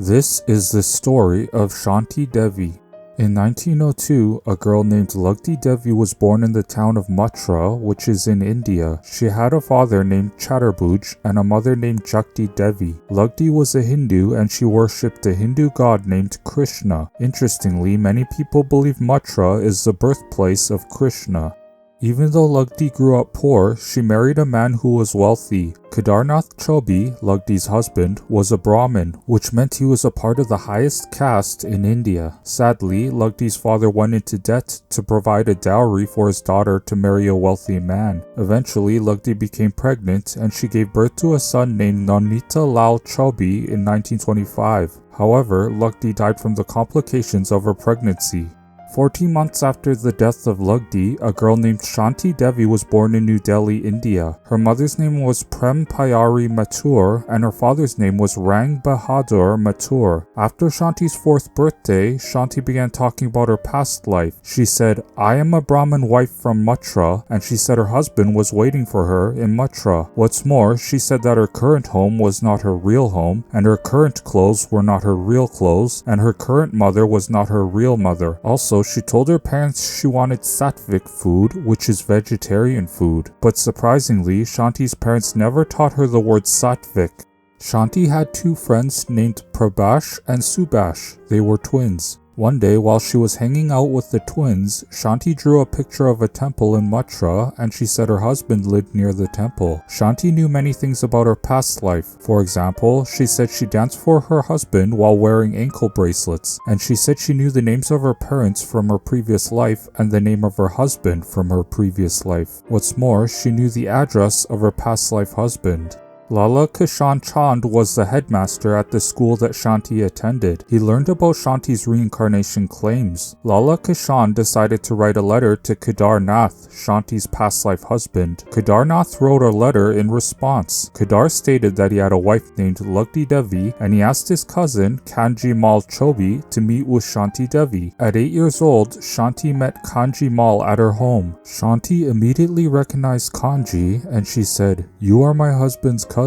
This is the story of Shanti Devi. In 1902, a girl named Lugdi Devi was born in the town of Mathura, which is in India. She had a father named Chaturbhuj and a mother named Jakti Devi. Lugdi was a Hindu and she worshipped a Hindu god named Krishna. Interestingly, many people believe Mathura is the birthplace of Krishna. Even though Lugdi grew up poor, she married a man who was wealthy. Kedarnath Chobi, Lugdi's husband, was a Brahmin, which meant he was a part of the highest caste in India. Sadly, Lugdi's father went into debt to provide a dowry for his daughter to marry a wealthy man. Eventually, Lugdi became pregnant and she gave birth to a son named Nonita Lal Chobi in 1925. However, Lugdi died from the complications of her pregnancy. 14 months after the death of Lugdi, a girl named Shanti Devi was born in New Delhi, India. Her mother's name was Prem Pyari Mathur and her father's name was Rang Bahadur Mathur. After Shanti's 4th birthday, Shanti began talking about her past life. She said, "I am a Brahmin wife from Mathura," and she said her husband was waiting for her in Mathura. What's more, she said that her current home was not her real home, and her current clothes were not her real clothes, and her current mother was not her real mother. Also, she told her parents she wanted sattvic food, which is vegetarian food. But surprisingly, Shanti's parents never taught her the word sattvic. Shanti had 2 friends named Prabhash and Subhash. They were twins. One day, while she was hanging out with the twins, Shanti drew a picture of a temple in Mathura and she said her husband lived near the temple. Shanti knew many things about her past life. For example, she said she danced for her husband while wearing ankle bracelets, and she said she knew the names of her parents from her previous life and the name of her husband from her previous life. What's more, she knew the address of her past life husband. Lala Kishan Chand was the headmaster at the school that Shanti attended. He learned about Shanti's reincarnation claims. Lala Kishan decided to write a letter to Kedarnath, Shanti's past life husband. Kedarnath wrote a letter in response. Kedar stated that he had a wife named Lugdi Devi and he asked his cousin Kanji Mal Chobi to meet with Shanti Devi. At 8 years old, Shanti met Kanji Mal at her home. Shanti immediately recognized Kanji and she said, "You are my husband's cousin."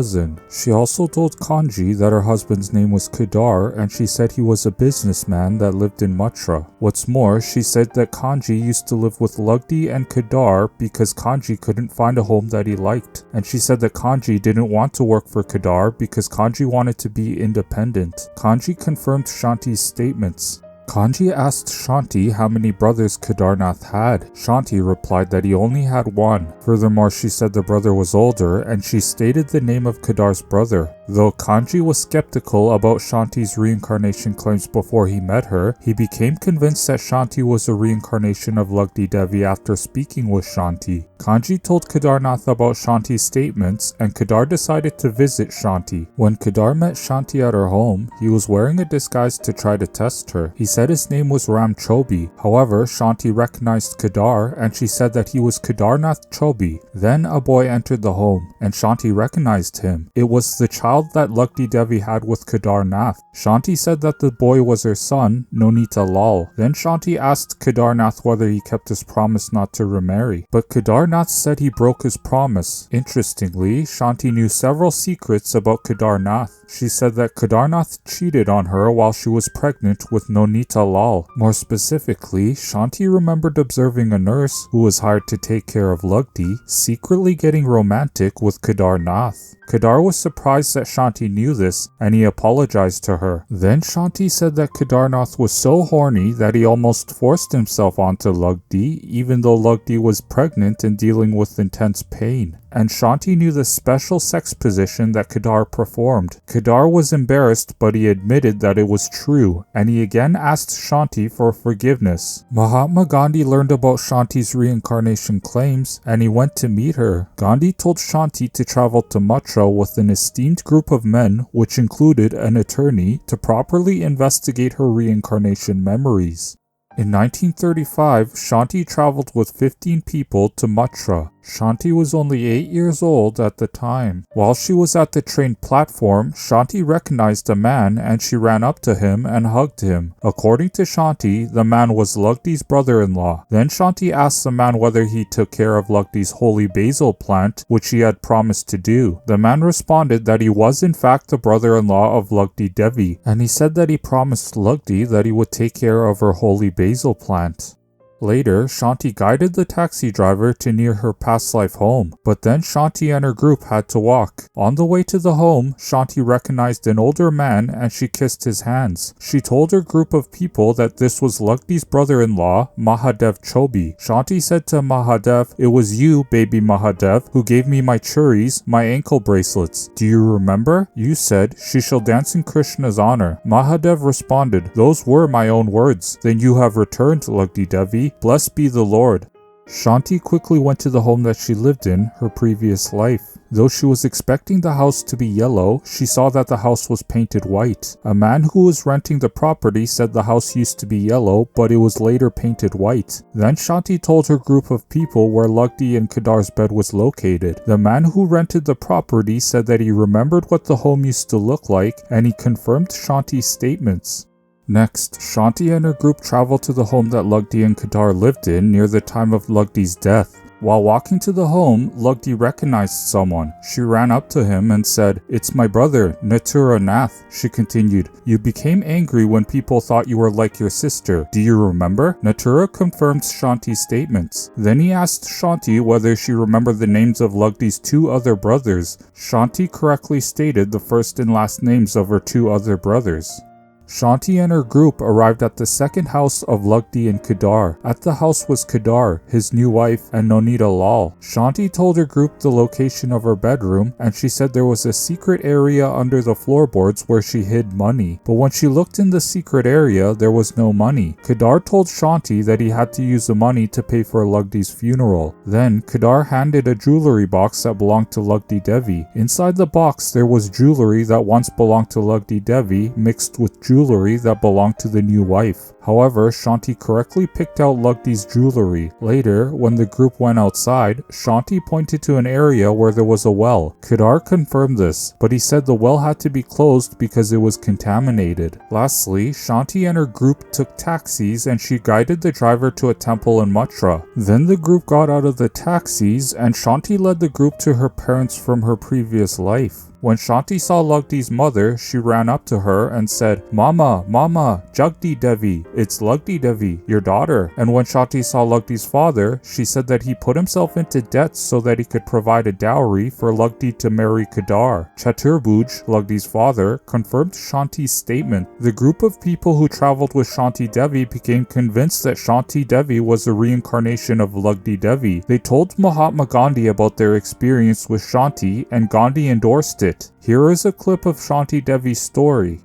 She also told Kanji that her husband's name was Kedar and she said he was a businessman that lived in Mathura. What's more, she said that Kanji used to live with Lugdi and Kedar because Kanji couldn't find a home that he liked. And she said that Kanji didn't want to work for Kedar because Kanji wanted to be independent. Kanji confirmed Shanti's statements. Kanji asked Shanti how many brothers Kedarnath had. Shanti replied that he only had 1. Furthermore, she said the brother was older and she stated the name of Kedar's brother. Though Kanji was skeptical about Shanti's reincarnation claims before he met her, he became convinced that Shanti was a reincarnation of Lugdi Devi after speaking with Shanti. Kanji told Kedarnath about Shanti's statements and Kedar decided to visit Shanti. When Kedar met Shanti at her home, he was wearing a disguise to try to test her. He said his name was Ram Chobi. However, Shanti recognized Kedar and she said that he was Kedarnath Chobi. Then a boy entered the home and Shanti recognized him. It was the child that Lugdi Devi had with Kedarnath. Shanti said that the boy was her son, Nonita Lal. Then Shanti asked Kedarnath whether he kept his promise not to remarry, but Kedarnath said he broke his promise. Interestingly, Shanti knew several secrets about Kedarnath. She said that Kedarnath cheated on her while she was pregnant with Nonita Lal. More specifically, Shanti remembered observing a nurse who was hired to take care of Lugdi secretly getting romantic with Kedarnath. Kedar was surprised that Shanti knew this and he apologized to her. Then Shanti said that Kedarnath was so horny that he almost forced himself onto Lugdi even though Lugdi was pregnant and dealing with intense pain. And Shanti knew the special sex position that Kedar performed. Kedar was embarrassed, but he admitted that it was true, and he again asked Shanti for forgiveness. Mahatma Gandhi learned about Shanti's reincarnation claims, and he went to meet her. Gandhi told Shanti to travel to Mathura with an esteemed group of men, which included an attorney, to properly investigate her reincarnation memories. In 1935, Shanti traveled with 15 people to Mathura. Shanti was only 8 years old at the time. While she was at the train platform, Shanti recognized a man and she ran up to him and hugged him. According to Shanti, the man was Lugdi's brother-in-law. Then Shanti asked the man whether he took care of Lugdi's holy basil plant, which he had promised to do. The man responded that he was in fact the brother-in-law of Lugdi Devi, and he said that he promised Lugdi that he would take care of her holy basil plant. Later, Shanti guided the taxi driver to near her past life home, but then Shanti and her group had to walk. On the way to the home, Shanti recognized an older man and she kissed his hands. She told her group of people that this was Lugdi's brother-in-law, Mahadev Chobi. Shanti said to Mahadev, "It was you, baby Mahadev, who gave me my churis, my ankle bracelets. Do you remember? You said, 'She shall dance in Krishna's honor.'" Mahadev responded, "Those were my own words. Then you have returned, Lugdi Devi. Blessed be the Lord." Shanti quickly went to the home that she lived in her previous life. Though she was expecting the house to be yellow, she saw that the house was painted white. A man who was renting the property said the house used to be yellow, but it was later painted white. Then Shanti told her group of people where Lugdi and Kedar's bed was located. The man who rented the property said that he remembered what the home used to look like, and he confirmed Shanti's statements. Next, Shanti and her group traveled to the home that Lugdi and Kedar lived in near the time of Lugdi's death. While walking to the home, Lugdi recognized someone. She ran up to him and said, "It's my brother, Natura Nath." She continued, "You became angry when people thought you were like your sister. Do you remember?" Natura confirmed Shanti's statements. Then he asked Shanti whether she remembered the names of Lugdi's 2 other brothers. Shanti correctly stated the first and last names of her 2 other brothers. Shanti and her group arrived at the second house of Lugdi and Kedar. At the house was Kedar, his new wife, and Nonita Lal. Shanti told her group the location of her bedroom, and she said there was a secret area under the floorboards where she hid money. But when she looked in the secret area, there was no money. Kedar told Shanti that he had to use the money to pay for Lugdi's funeral. Then, Kedar handed a jewelry box that belonged to Lugdi Devi. Inside the box, there was jewelry that once belonged to Lugdi Devi mixed with jewelry that belonged to the new wife. However, Shanti correctly picked out Lugdi's jewelry. Later, when the group went outside, Shanti pointed to an area where there was a well. Kedar confirmed this, but he said the well had to be closed because it was contaminated. Lastly, Shanti and her group took taxis and she guided the driver to a temple in Mathura. Then the group got out of the taxis and Shanti led the group to her parents from her previous life. When Shanti saw Lugdi's mother, she ran up to her and said, "Mama, Mama, Jagdi Devi, it's Lugdi Devi, your daughter." And when Shanti saw Lugdi's father, she said that he put himself into debt so that he could provide a dowry for Lugdi to marry Kedar. Chaturbuj, Lugdi's father, confirmed Shanti's statement. The group of people who traveled with Shanti Devi became convinced that Shanti Devi was a reincarnation of Lugdi Devi. They told Mahatma Gandhi about their experience with Shanti and Gandhi endorsed it. Here is a clip of Shanti Devi's story.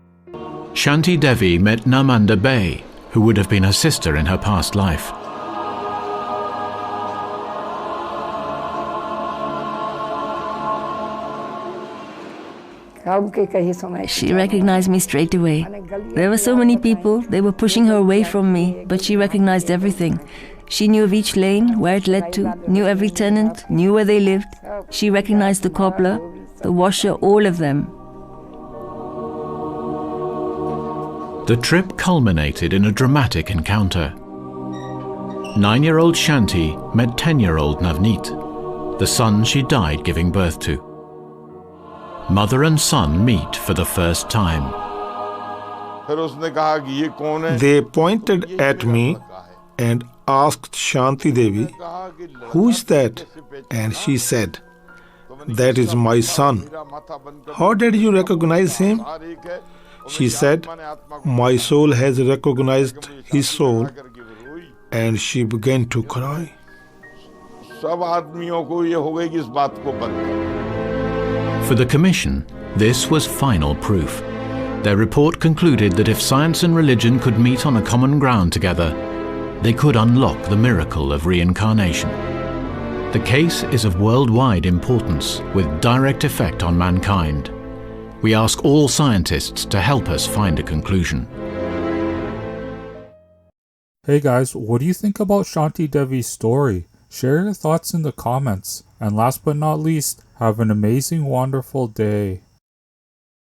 Shanti Devi met Namanda Bay, who would have been her sister in her past life. She recognized me straight away. There were so many people, they were pushing her away from me, but she recognized everything. She knew of each lane, where it led to, knew every tenant, knew where they lived. She recognized the cobbler, the washer, all of them. The trip culminated in a dramatic encounter. 9-year-old Shanti met 10-year-old Navneet, the son she died giving birth to. Mother and son meet for the first time. They pointed at me and asked Shanti Devi, "Who is that?" And she said, "That is my son." "How did you recognize him?" She said, "My soul has recognized his soul." And she began to cry. For the commission, this was final proof. Their report concluded that if science and religion could meet on a common ground together, they could unlock the miracle of reincarnation. The case is of worldwide importance, with direct effect on mankind. We ask all scientists to help us find a conclusion. Hey guys, what do you think about Shanti Devi's story? Share your thoughts in the comments. And last but not least, have an amazing, wonderful day.